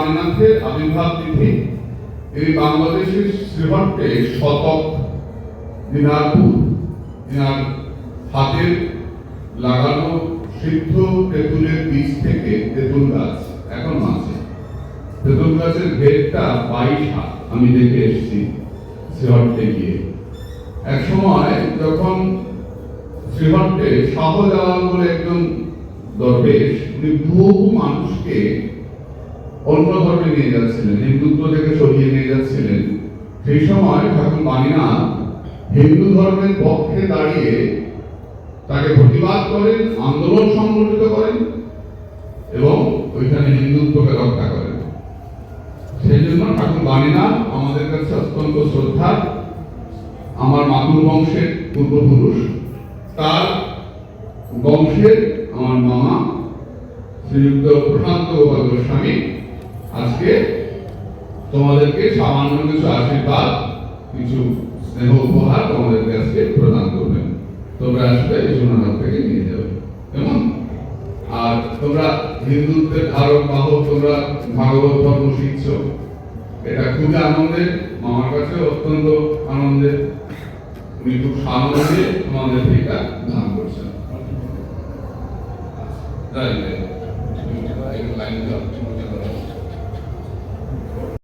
বাণীনাথের আবির্ভাব তিথি। এই বাংলাদেশের শ্রীহট্টে শতক দিনারপুর এনার হাতের লাগানো সিদ্ধ তেঁতুলের বীজ থেকে তেঁতুল গাছ এখনো আছে। তেঁতুল গাছের ঘেরটা 22 হাত আমি দেখে এসেছি শ্রীহট্টে গিয়ে। এক সময় যখন শ্রীহট্টে শাহজালাল বলে একজন দরবেশ, উনি বহু মানুষকে অন্য ধর্মে নিয়ে যাচ্ছিলেন, হিন্দুত্ব থেকে সরিয়ে নিয়ে যাচ্ছিলেন। সেই সময় ঠাকুর বাণীনাথ হিন্দু ধর্মের পক্ষে দাঁড়িয়ে তাকে প্রতিবাদ করেন, আন্দোলন সংগঠিত করেন এবং ওইখানে হিন্দুত্বকে রক্ষা করেন। সেই জন্য ঠাকুর বাণীনাথ আমাদের কাছে অত্যন্ত শ্রদ্ধা। আমার মাতুর বংশের পূর্বপুরুষ, তার বংশের আমার মামা শ্রীযুক্ত প্রশান্ত গোপাল গোস্বামী আজকে তোমাদেরকে সামান্য কিছু আশীর্বাদ, কিছু স্নেহ উপহার তোমাদেরকে আজকে প্রদান করবেন। তোমরা আসবে এই সোনারহাট থেকে নিয়ে যাবে। কেমন? আর তোমরা হিন্দুত্বের ধারক বাহক, তোমরা ভাগবত ধর্ম শিখছ, এটা খুবই আনন্দের। মামার কাছে অত্যন্ত আনন্দের। উনি খুব সানন্দে তোমাদের এটা দান করছেন। লাইন